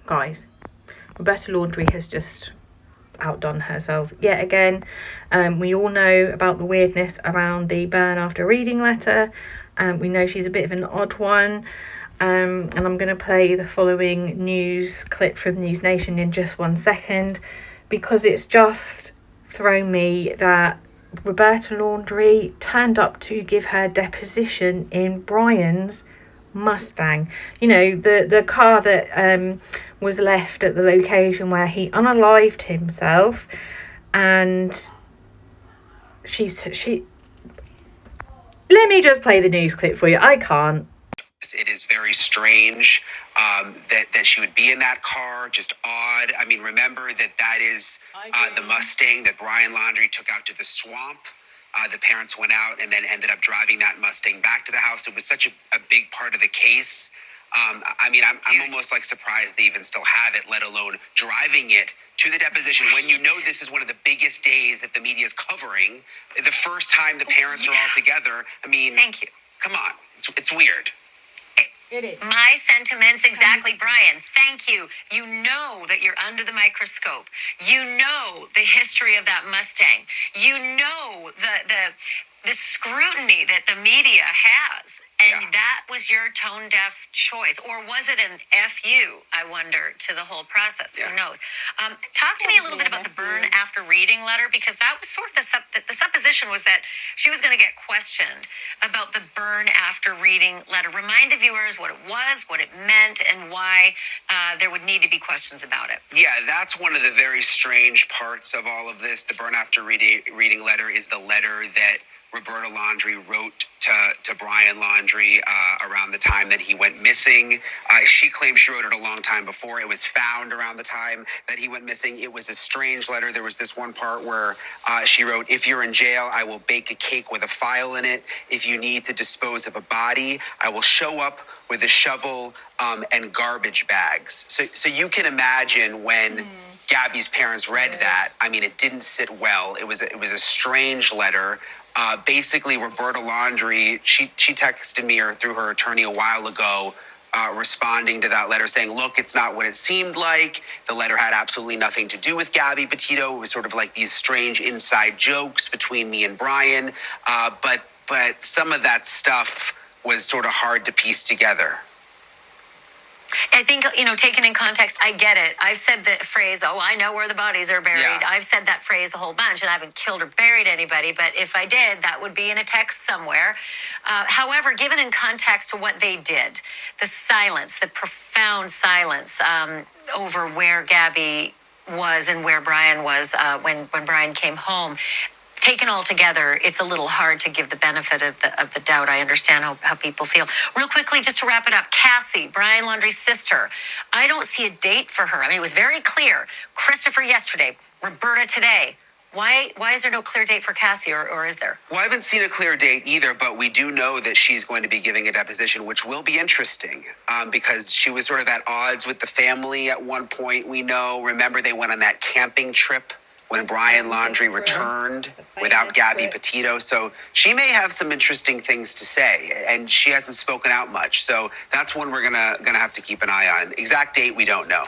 guys, Roberta Laundrie has just outdone herself yet again. We all know about the weirdness around the burn after reading letter. We know she's a bit of an odd one. And I'm going to play the following news clip from News Nation in just 1 second, because it's just thrown me that Roberta Laundrie turned up to give her deposition in Brian's Mustang. You know, the car that was left at the location where he unalived himself. And she let me just play the news clip for you. I can't. It is very strange that she would be in that car. Just odd. I mean, remember that is the Mustang that Brian Laundrie took out to the swamp. The parents went out and then ended up driving that Mustang back to the house. It was such a big part of the case. I mean, I'm almost like surprised they even still have it, let alone driving it to the deposition when you know this is one of the biggest days that the media is covering. The first time the parents are all together. I mean, thank you. Come on, it's weird. It is. My sentiments, exactly, Brian. Thank you. You know that you're under the microscope. You know the history of that Mustang. You know the scrutiny that the media has. And that was your tone-deaf choice. Or was it an FU, I wonder, to the whole process? Who knows? Talk to me a little bit about the burn after reading letter, because that was sort of the supposition was that she was going to get questioned about the burn after reading letter. Remind the viewers what it was, what it meant, and why there would need to be questions about it. Yeah, that's one of the very strange parts of all of this. The burn after reading letter is the letter that Roberta Laundrie wrote to Brian Laundrie around the time that he went missing. She claims she wrote it a long time before. It was found around the time that he went missing. It was a strange letter. There was this one part where she wrote, "If you're in jail, I will bake a cake with a file in it. If you need to dispose of a body, I will show up with a shovel and garbage bags." So you can imagine when Gabby's parents read that. I mean, it didn't sit well. It was a strange letter. Basically, Roberta Laundrie, she texted me or through her attorney a while ago, responding to that letter saying, look, it's not what it seemed like. The letter had absolutely nothing to do with Gabby Petito. It was sort of like these strange inside jokes between me and Brian. But some of that stuff was sort of hard to piece together. I think, taken in context, I get it. I've said the phrase, I know where the bodies are buried. Yeah. I've said that phrase a whole bunch, and I haven't killed or buried anybody, but if I did, that would be in a text somewhere. However, given in context to what they did, the silence, the profound silence over where Gabby was and where Brian was when Brian came home, taken all together, it's a little hard to give the benefit of the doubt. I understand how people feel. Real quickly, just to wrap it up, Cassie, Brian Laundrie's sister, I don't see a date for her. I mean, it was very clear. Christopher yesterday, Roberta today. Why is there no clear date for Cassie, or is there? Well, I haven't seen a clear date either, but we do know that she's going to be giving a deposition, which will be interesting because she was sort of at odds with the family at one point. We know, remember, they went on that camping trip when Brian Laundrie returned without Gabby Petito. So she may have some interesting things to say, and she hasn't spoken out much. So that's one we're gonna have to keep an eye on. Exact date, we don't know.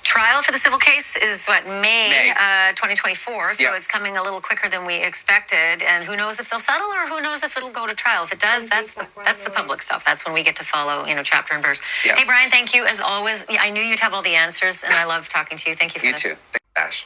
Trial for the civil case is May 2024, so It's coming a little quicker than we expected, and who knows if they'll settle or who knows if it'll go to trial. If it does, that's the public stuff. That's when we get to follow, chapter and verse. Yeah. Hey, Brian, thank you as always. I knew you'd have all the answers, and I love talking to you. Thank you for this. You too. Thanks, Ash.